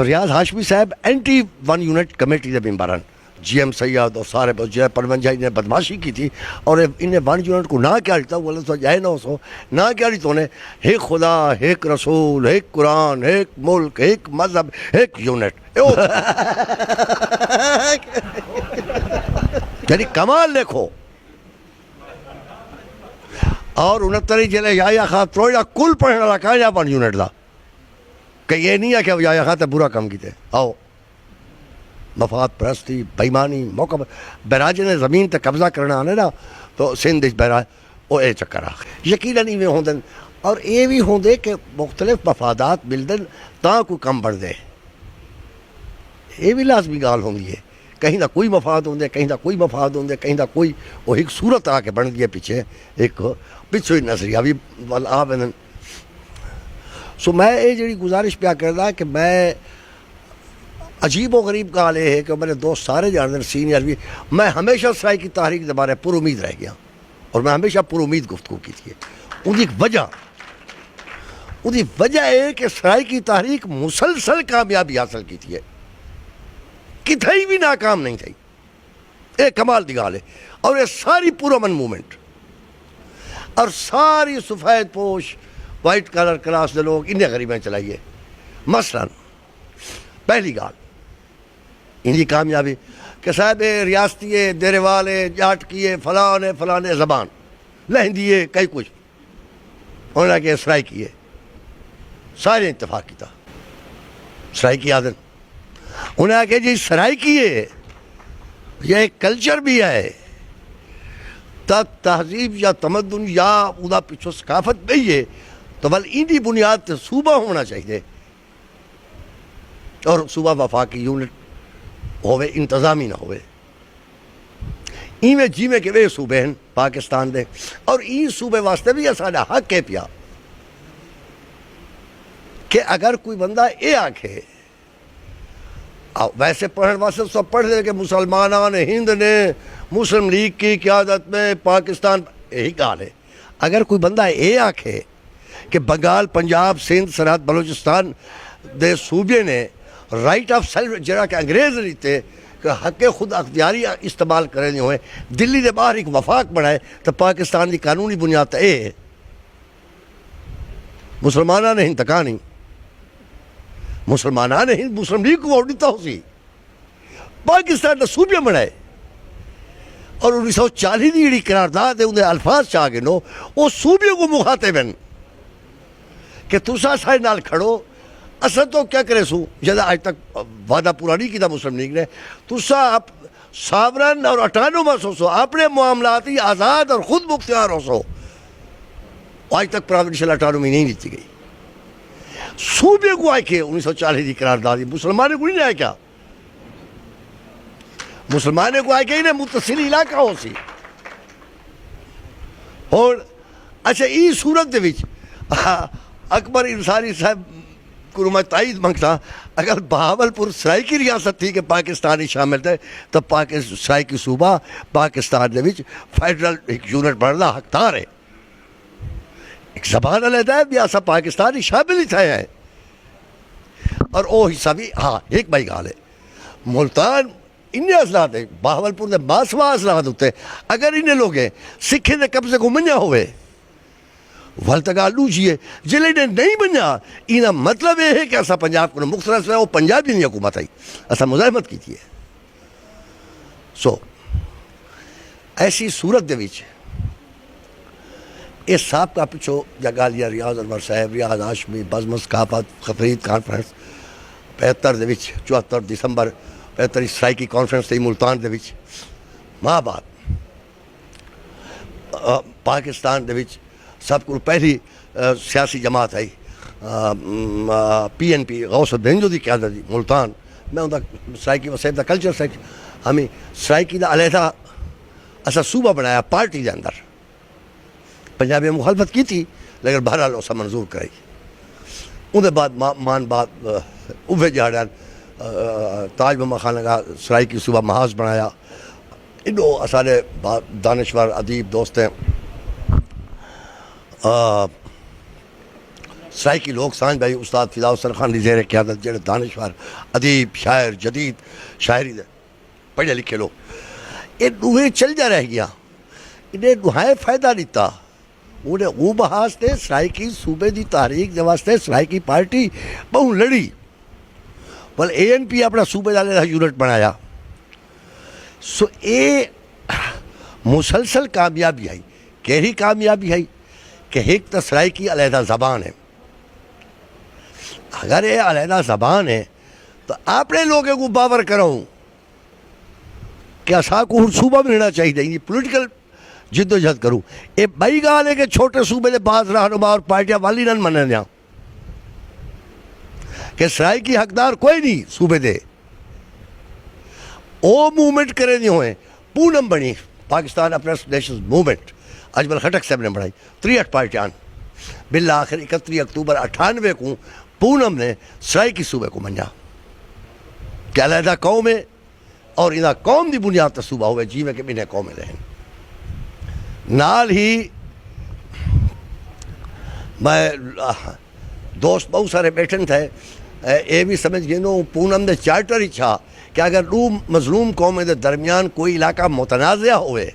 ریاض ہاشمی صاحب anti one unit committee کے ممبر ہیں، جی ایم سیاد اور سارے جو ہے پروینجا نے بدماشی کی تھی اور انہیں ون یونٹ کو نہ کیا دیتا وہ اللہ جائے نہ سو نہ کیا دیتا انہیں ایک خدا، ایک رسول، ایک قرآن، ایک ملک، ایک مذہب، ایک یونٹ. یعنی کمال دیکھو. اور 69 جلے یا خان تروڑا کل پڑھنے والا کہاں یا ون یونٹ دا کہ یہ نہیں ہے کہ یا خان تے برا کام کیتے. آؤ مفاد پرستی، بےمانی، موقع بہراج نے زمین تے قبضہ کرنا آنے نا تو سندھ بہراج وہ اے چکر آ یقیناً ایویں ہوندن. اور یہ بھی ہوندے کہ مختلف مفادات ملدن تاں کوئی کم بڑھ دے. یہ بھی لازمی گال ہوندی ہے. کہیں نہ کوئی مفاد ہوندے، کہیں نہ کوئی مفاد ہوندے، کہیں نہ کوئی وہ ایک صورت آ کے بن گئی پیچھے ایک پچھو ہی نظریہ بھی آ بن. سو میں یہ جڑی گزارش پیا کردا کہ میں عجیب و غریب گال یہ ہے کہ میرے دوست سارے جانتے سینئر بھی میں ہمیشہ سرائی کی تحریک کے بارے پر امید رہ گیا اور میں ہمیشہ پر امید گفتگو کی تھی. ان کی وجہ ہے کہ سرائی کی تحریک مسلسل کامیابی حاصل کی تھی، کتھائی بھی ناکام نہیں تھی. ایک کمال دی گال ہے. اور یہ ساری پرامن مومنٹ اور ساری سفید پوش وائٹ کلر کلاس دے لوگ انہیں غریبیں چلائیے. مثلا پہلی گال ان کی کامیابی کہ صاحب ریاستی دیرے والے جاٹ کیے فلانے زبان لہندیے کئی کچھ انہوں نے کہ سرائی کیے سارے اتفاق کیتا سرائی کی عادت. انہوں نے کہ جی سرائی کیے یہ ایک کلچر بھی ہے تہذیب یا تمدن یا ادا پچھو ثقافت بھی ہے تو بل ان بنیاد تے صوبہ ہونا چاہیے اور صوبہ وفاقی یونٹ ہوئے انتظامی نہ ہوئے. ایویں جیویں کہ وہ صوبے ہیں پاکستان دے اور این صوبے واسطے بھی ساڈا حق ہے پیا کہ اگر کوئی بندہ یہ آکھے ویسے پڑھنے واسطے سب پڑھ دے کہ مسلمانان ہند نے مسلم لیگ کی قیادت میں پاکستان یہی گال ہے. اگر کوئی بندہ یہ آکھے کہ بنگال، پنجاب، سندھ، سرحد، بلوچستان دے صوبے نے رائٹ آف سیلف جڑا کہ انگریز لیتے کہ حق خود اختیاری استعمال کرنے ہوئے دلی دے باہر ایک وفاق بنائے تو پاکستان کی قانونی بنیاد یہ ہے. مسلمانہ نے ہند تکا نہیں، مسلمانہ نے ہند مسلم لیگ کو ووٹ دیتا ہو سی پاکستان نے صوبے بنائے. اور 1940 کی جڑی قرارداد ہے انہیں الفاظ چاہ گئے نو وہ صوبے کو مخاطب ہیں کہ تسا سارے نال کھڑو اصل تو کیا کرے سو جدہ آج تک وعدہ پورا نہیں کیتا مسلم لیگ نے. تسا ساورن اور اٹانومس ہو سو اپنے معاملاتی آزاد اور خود مختار ہو سو. آج تک پروونشل اٹانومی نہیں دیتی گئی. صوبے کو آئے کہ 1940 کی قرارداد مسلمانوں کو نہیں آئے کیا مسلمانوں کو آئے کہ انہیں متصل علاقہ ہو سی. اور اچھا یہ صورت دے وچ اکبر انصاری صاحب کو میں تائید منگتا اگر بہاولپور سرائی کی ریاست تھی کہ پاکستانی شامل تھے تو سرائی کی صوبہ پاکستان دے وچ فیڈرل ایک یونٹ بڑھنا حقدار ہے. ایک زبان علیحدہ ہے بھی ایسا پاکستانی شامل ہی تھے ہیں اور وہ حصہ بھی ہاں ایک بھائی گال ہے. ملتان انہیں اثرات ہیں بہاولپور دے باسوا اثرات ہوتے اگر انہیں لوگ ہیں سکھے دے قبضے کو منیا ہوئے والتگال لوجیے جلے نے نہیں بنیا انہا مطلب یہ ہے کہ ایسا پنجاب کو مختصر ہے وہ پنجابی نہیں حکومت آئی ایسا مزاحمت کی تھی ہے. سو ایسی صورت دے وچ اس صاحب کا پچھو جگالیا ریاض انور صاحب ریاض ہاشمی بزم ثقافت خفرید کانفرنس 75 دے وچ 74 دسمبر 75 سرائی کی کانفرنس تھی ملتان دے وچ ماں بعد پاکستان دے وچ سب کو پہلی سیاسی جماعت آئی پی این پی غوث الدین جو دی قیادت دی ملتان میں انہوں سرائیکی وسیب دا کلچر سیکٹ ہمیں سرائیکی دا علیحدہ ایسا صوبہ بنایا پارٹی دے اندر پنجابی مخالفت کی تھی لیکن بہرحال اسا منظور کرائی. ان دے بعد مان بعد اوبے جہاڑیان تاج محمد خان لگا سرائیکی صوبہ محاذ بنایا. انہوں سارے دانشور ادیب دوست ہیں سرائکی لوگ سانج بھائی استاد فضاء الحسن خان دی زیر قیادت جڑے دانشور ادیب شاعر جدید شاعری دے پڑھے لکھے لوگ یہ دوہے چل جا رہ گیا انہیں دوہائے فائدہ دیتا انہیں وہ بحاس تے سرائکی صوبے دی تحریک دے واسطے سرائکی پارٹی بہت لڑی بل اے این پی اپنا صوبے دالے دا یونٹ بنایا سو اے مسلسل کامیابی آئی کیری کامیابی آئی کہ ایک تو سرائکی علیحدہ زبان ہے اگر یہ علیحدہ زبان ہے تو اپنے لوگوں کو باور کروں کہ اسا کو صوبہ میں لینا چاہیے یہ پولیٹیکل جد و جہد کروں یہ بئی گال ہے کہ چھوٹے صوبے دے بعض رہنما اور پارٹیاں والی نہ مننے دیا کہ سرائکی حقدار کوئی نہیں صوبے دے او موومنٹ کرے نہیں ہوئے پونم بنی پاکستان اپنا نیشنل موومنٹ اجمل خٹک صاحب نے بڑھائی 63 پارٹیاں بالآخر 31 اکتوبر 98 کو پونم نے سرائکی صوبے کو منجا کہ علیحدہ قوم ہے اور انہا قوم دی بنیاد تا صوبہ ہوئے جی میں کہ انہیں قومیں رہیں نال ہی میں دوست بہت سارے بیٹھن تھے اے بھی سمجھ گئے نو پونم دے چارٹر ہی چھا کہ اگر دو مظلوم قومیں دے درمیان کوئی علاقہ متنازع ہوئے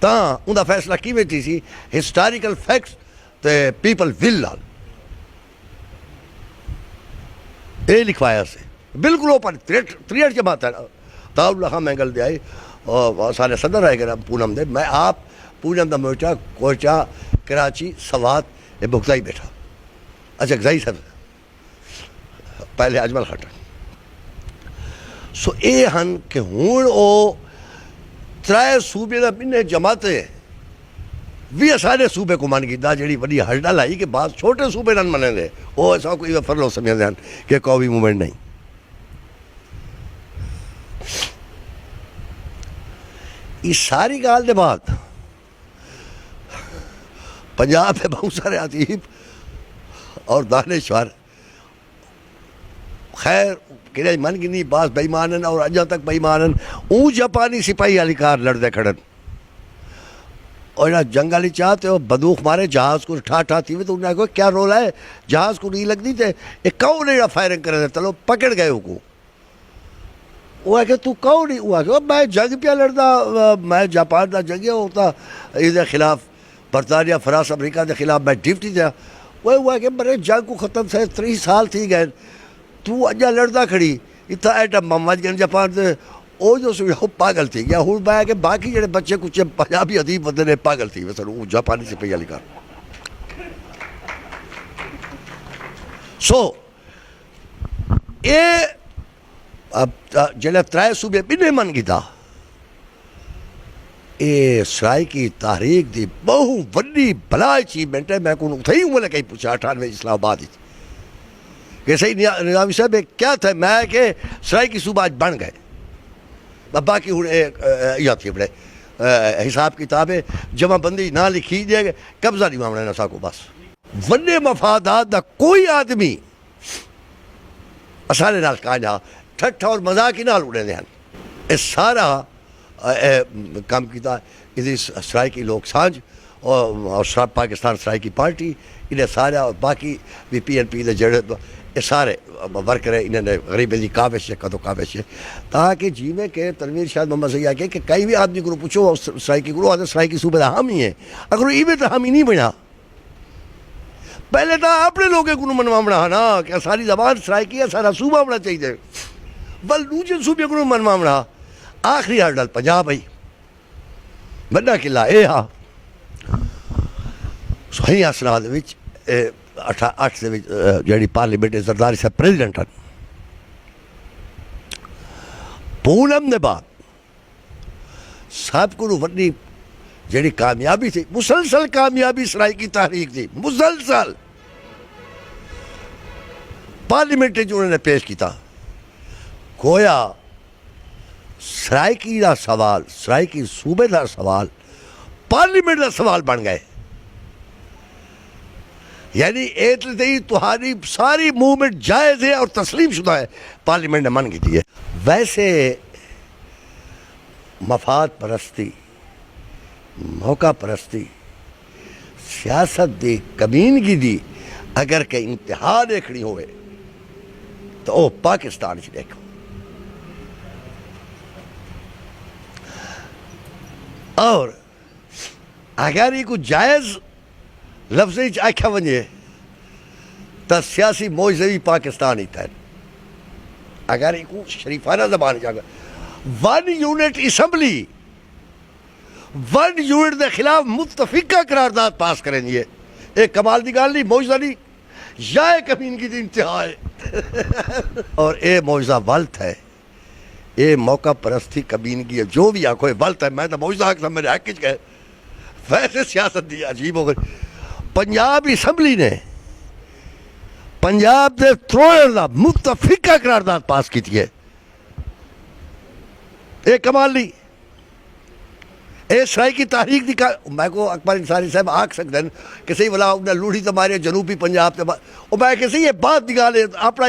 تاں اندھا فیصلہ کی بیٹھی سی ہسٹاریکل فیکٹس تے پیپل ول لال اے لکھوایا سے بالکل اوپر 63 جماعت ہے تاؤ اللہ خان مینگل دے آئی اور سارے صدر آئے گا پونم دے میں آپ پونم دا موٹا کوچا کراچی سوات یہ بھگتائی بیٹھا اچھا گزائی صاحب پہلے اجمل خٹک سو اے ہن کہ ہون او ترائے صوبے دا بنے جماعتیں بھی سارے صوبے کو مان گی دا جڑی بڑی ہڑا لائی کہ بعض چھوٹے صوبے نہ منیں دے وہ ایسا کوئی فرلو سمجھ دیں کہ قومی موومنٹ نہیں اس ساری گال دے بعد پنجاب میں بہت سارے ادیب اور دانشور خیر کہ من گنی بعض بےمانن اور اجا تک بےمانن اون جاپانی سپاہی والی کار لڑدے کھڑن اور جنگ والی چاہتے ہو بندوق مارے جہاز کو ٹھا تھی تو انہیں کہا کیا رول ہے جہاز کو نہیں لگتی تھے ایک کون نہیں فائرنگ کرے تھے چلو پکڑ گئے کو وہ ہے کہ تو کون نہیں ہوا کہ میں جنگ پہ لڑتا میں جاپان دا جنگ ہوتا اس خلاف برطانیہ فرانس امریکہ کے خلاف میں ڈیوٹی تھا وہ ہوا کہ میرے جنگ کو ختم سے 3 سال تھی گئے تو اجا لڑتا کھڑی اتنا ایٹم بم وج گئے جاپان سے وہ جو سو پاگل تھی گیا ہوں میں کہ باقی جڑے بچے کچھ پنجابی ادیب بندے نے پاگل تھی ویسے وہ جاپانی سے پہ لکھا سو یہ جلے ترائے صوبے بنے من گی تھا اے سرائکی تحریک دی بہو وڈی بلا اچیومنٹ ہے میں کو تھی ہوں کہیں پوچھا 98 اسلام آباد کہ صحیح نظامی صاحب کیا تھا میں کہ سرائکی صوبہ آج بن گئے باقی ہوں یہ تھی بڑے حساب کتابیں جمع بندی نہ لکھی دے گئے قبضہ نہیں معاملہ نسا کو بس وڈے مفادات دا کوئی آدمی اسارے نال کانجا ٹھٹھا اور مذاق ہی نال اڑے دے ہیں اس سارا کام کیتا اسی سرائکی لوگ سانج اور پاکستان سرائکی پارٹی انہیں سارے اور باقی بھی پی این پی دے جڑے یہ سارے ورکر انہوں نے غریبے دی کاوش ہے کدو کاوش ہے تاکہ جی میں کہ تنویر شاید محمد سیاح کہ کئی بھی آدمی کو پوچھو سرائکی کو آدھے سرائکی صوبے دا ہم ہی ہیں اگر وہ ایویں تو ہم ہی نہیں بنا پہلے تو اپنے لوگوں کو منوا بنا نا کہ ساری زبان سرائکی ہے سارا صوبہ ہونا چاہیے بل دوسرے صوبے کو منوا بنا آخری ہر ڈل پنجاب آئی بڑا قلعہ اے ہاں سہی اسناد وچ 8 جڑی پارلیمنٹ زرداری صاحب پریزیڈنٹ ہیں پونم دے بعد سب کو وڈی جڑی کامیابی تھی مسلسل کامیابی سرائکی تحریک تھی مسلسل پارلیمنٹ جو انہوں نے پیش کیتا گویا سرائکی دا سوال سرائکی صوبے دا سوال پارلیمنٹ دا سوال بن گئے یعنی ایتلتہی تہاری ساری موومنٹ جائز ہے اور تسلیم شدہ ہے پارلیمنٹ نے من کی دی ہے ویسے مفاد پرستی موقع پرستی سیاست دی کمینگی دی اگر کہ انتہا دیکھنی ہوئے تو وہ پاکستان چ دیکھو. اور اگر یہ کوئی جائز لفظ آخیا ونجے تو سیاسی معجزے پاکستان ہی تھا. اگر یہ کوئی شریفانہ زبان جاگا 1 یونٹ اسمبلی 1 یونٹ دے خلاف متفقہ قرارداد پاس کریں گے. ایک کمال دی گل نہیں، معجزہ نہیں، یا کمینگی دی انتہا ہے. اور اے معجزہ ولت ہے، اے موقع پرستی کمینگی ہے، جو بھی آکھو ولت ہے. میں تو معجزہ حق میرے حق چ گئے. ویسے سیاست دی عجیب ہو گئی. پنجاب اسمبلی نے پنجاب دے تروڑ دا متفقہ قرارداد پاس کی ہے. اے کمال نہیں. اے سرائیکی تحریک دی میں کو اکبر انصاری صاحب آکھ سکتے ہیں کہ صحیح بلا انہیں لوڑی تو مارے جنوبی پنجاب تے میں کہ صحیح یہ بات دی گالے اپنا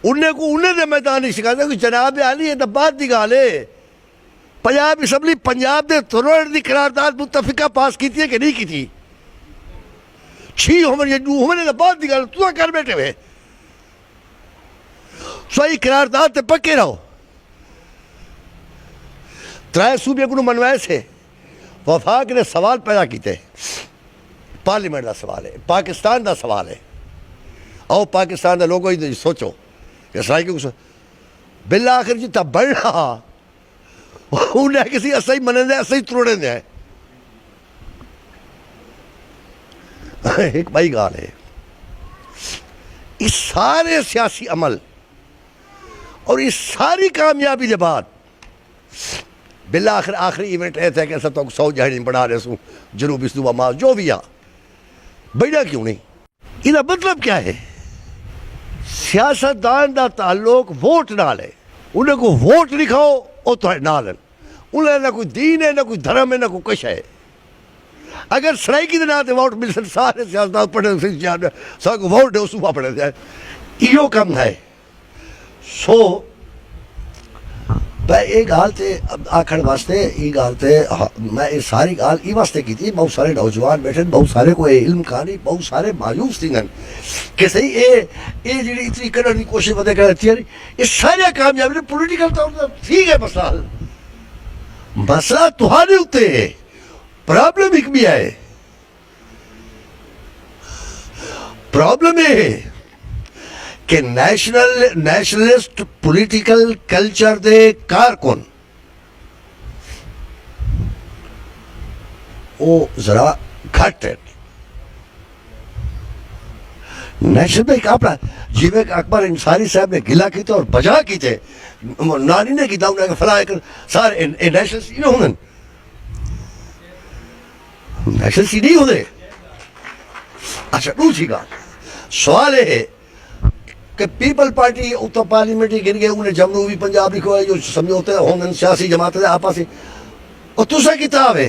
انہیں دے میدان نہیں سکھاتے کہ جناب عالی یہ تو بات دی گالے. پنجاب اسمبلی پنجاب دے تروڑ دی قرارداد متفقہ پاس کی ہے کہ نہیں کی تھی؟ ہمیں تو بات دی گالے تو کر بیٹھے ہوئے. صحیح قرارداد تے پکے رہو. 3 صوبے کو منوائے سے وفاق نے سوال پیدا کیتے. پارلیمنٹ دا سوال ہے، پاکستان دا سوال ہے. او پاکستان دا لوگوں ہی سوچو کہ سرائیکی کو بالآخر جتا بڑھ رہا انہیں کسی اسائی منن دے اسائی تروڑے دے ہیں. ایک بھائی گال ہے، اس سارے سیاسی عمل اور اس ساری کامیابی کے بعد بالآخر آخری ایونٹ ایسا ہے کہ ایسا تو 100 جہاں بنا رہے سوں جنوبی صوبہ ماس جو بھی آ بیٹھا کیوں نہیں؟ یہ مطلب کیا ہے؟ سیاستدان دا تعلق ووٹ نال ہے. انہیں کو ووٹ لکھاؤ وہ تو نال ہے. انہیں نہ کوئی دین ہے، نہ کوئی دھرم ہے، نہ کوئی کچھ ہے. اگر سرائیکی دے ناتے ووٹ مل سن سارے سیاستدان پڑھے سارے کو ووٹ ہے صوبہ پڑھے جائے. یہ کم ہے. سو یہ گال تے آکھڑ واسطے یہ گال تے میں یہ ساری گال یہ واسطے کی تھی. بہت سارے نوجوان بیٹھے، بہت سارے کو علم کہانی، بہت سارے مایوس تھی کہ صحیح یہ جی اتنی کرنے کی کوشش بدے کرتی ہے. یہ سارے کامیابی نے پولیٹیکل طور پر ٹھیک ہے. مسئلہ تہاڈے اوتے ہے. پرابلم ایک بھی ہے. پرابلم یہ ہے کہ نیشنلسٹ پولیٹیکل کلچر دے کارکن وہ ذرا گھٹ ہے. نیشنل بینک اپنا جی میں اکبر انصاری صاحب نے گلا کیتے اور بجا کیتے نانی نے کیتا انہیں کہ فلاں سارے نیشنل سی نہیں ہونے نیشنل سی نہیں ہونے. اچھا دوسری گا سوال ہے کہ پیپل پارٹی اتر پارلیمنٹی گر گئے انہیں جمہوری پنجاب لکھو ہے جو سمجھوتے ہیں سیاسی جماعت ہے آپا سے اور تُسا کتاب ہے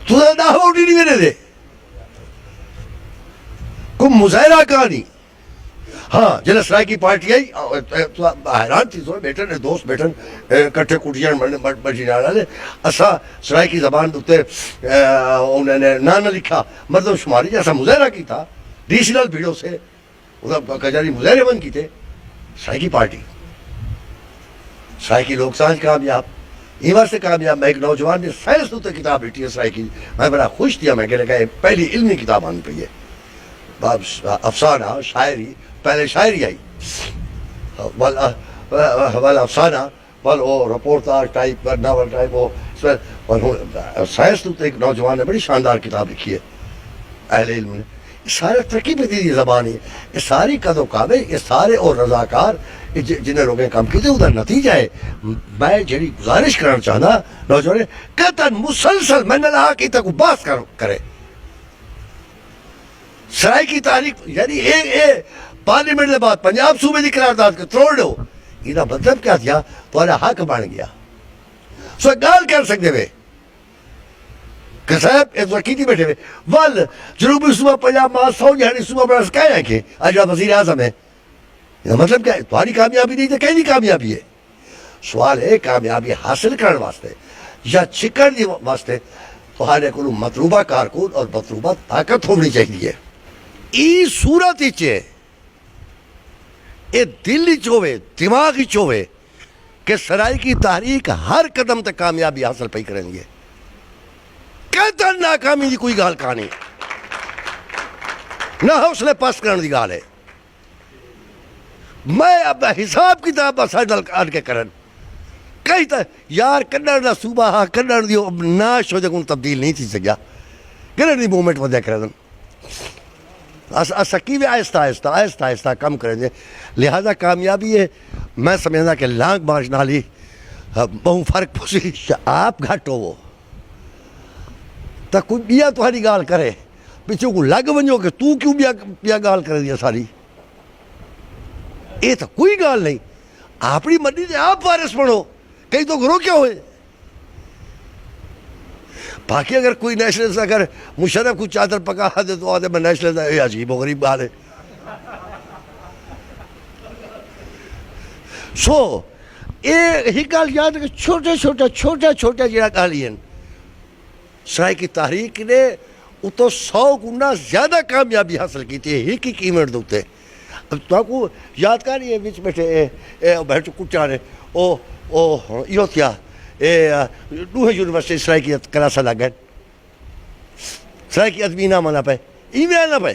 تُسا نہ ووٹ ہی نہیں میرے دے کوئی مظاہرہ کہانی. ہاں جنہیں سرائیکی پارٹی آئی حیران تھی سوئے بیٹھن دوست بیٹھن کٹھے کٹیاں بڑی نالا لے اسا سرائیکی زبان دوتے انہوں نے نہ لکھا مردم شماری جیسا مظاہرہ کی تھا ریشنل بھیڑوں سے ادھر کجاری مظاہرے بند کی تھے. سرائیکی پارٹی سرائیکی لوگ سانج کامیاب ایوار سے کامیاب. میں ایک نوجوان نے سائنس دوتے کتاب لکھی ہے سرائیکی. میں بڑا خوش تھیا میں کہنے کہا پہلی علمی کتاب آنی پئی ہے. افسانہ شاعری پہلے شاعری آئی وال افسانہ وال وہ رپورٹاج ٹائپ ناول ٹائپ وہ سائنس دوتے ایک نوجوان نے بڑی شاندار کتاب لکھی ہے اہل علم نے. یہ سارے ترقی پہ دی زبان ہے. یہ ساری قد و کعبے یہ سارے اور رضاکار جنہیں لوگیں کام کیتے ادھر نتیجہ ہے. میں جڑی گزارش کرنا چاہنا نوجوان قطعاً مسلسل میں نے لہا کہ تک بات کرے سرائیکی تاریخ یعنی پارلیمنٹ کے بعد پنجاب صوبے کی قرارداد کے تروڑ دو. یہ مطلب کیا تھا تمہارا حق بن گیا. سو گال کر سکتے ہوئے کہ صاحب ایک وقتی بیٹھے ہوئے وال جنوبی صوبہ پنجاب ماں 100 جہاں صوبہ بڑا سکایا ہے کہ آج آپ وزیر اعظم ہے. مطلب کیا ہے تمہاری کامیابی نہیں تو کہیں نہیں کامیابی ہے. سوال ہے کامیابی حاصل کرنے واسطے یا چکر دی واسطے تھوڑے کو مطلوبہ کارکن اور مطلوبہ طاقت ہونی چاہیے. ای صورت یہ دل ہوئے دماغ ہوئے کہ سرائی کی تحریک ہر قدم تک کامیابی حاصل پہ کریں گے. کہتا ناکامی دی کوئی گال کہانی نہ حوصلے پاس کرنے دی گال ہے. میں اب حساب کتاب آن کے کرن کہیں تا یار کنڑ دا صوبہ ہاں کنڑ دیو ناش ہو جگہ تبدیل نہیں تھی سکیا کنڑ دی مومنٹ ودے کرن سکی بھی آہستہ آہستہ کم کریں گے. لہذا کامیابی ہے میں سمجھنا کہ لانگ مارچ نالی بہت فرق پوسی آپ گھٹ ہو تو کوئی بیا تہاڈی گال کرے پچھو کو لگ ونجو کہ تو کیوں بیا گال کر دیا ساری. یہ تو کوئی گال نہیں. اپنی منڈی سے آپ وارث بنو کہیں تو گھرو کیا ہوئے. باقی اگر کوئی نیشنل اگر مشرف کو چادر پکا دے تو آدھے میں نیشنل یہ عجیب و غریب گال ہے. سو یہ گال یاد ہے کہ چھوٹا جڑا گالی ہیں سرائی کی تحریک نے وہ تو 100 گنا زیادہ کامیابی حاصل کی تھی ایک ایونٹ دوتے. اب تو آپ کو یاد کر رہی ہے بیچ بیٹھے بیٹھ کچا نے یہ تھیا ڈوہ یونیورسٹی سرائی کی کراسا لگ گئے سرائی کی ادبی نہ مانا پہ ای میل نہ پہ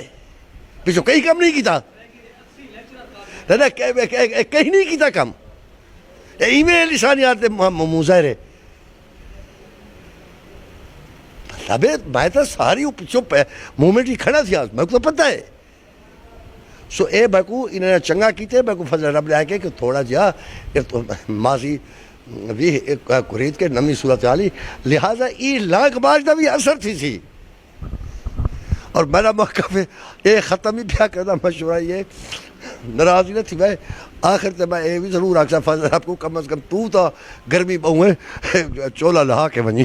پیچھو کہیں کم نہیں کیتا کہیں نہیں کیتا کم ای میل لسانیات مظاہرے مطلب میں تو ساری پچھو مومنٹ ہی کھڑا تھا میں کو تو پتہ ہے. سو اے بھکو انہوں نے چنگا کیتے بھکو فضل رب لے کے کہ تھوڑا جہا ماضی بھی قرید کے نمی صورت حالی لہٰذا ای لاکھ بار دا بھی اثر تھی اور میرا موقف ہے یہ ختم ہی پیا کرنا مشورہ یہ ناراضی نہ تھی میں آخر تے میں یہ بھی ضرور آکسا فضل رب کو کم از کم تو گرمی بہویں چولا لہا کے ونجی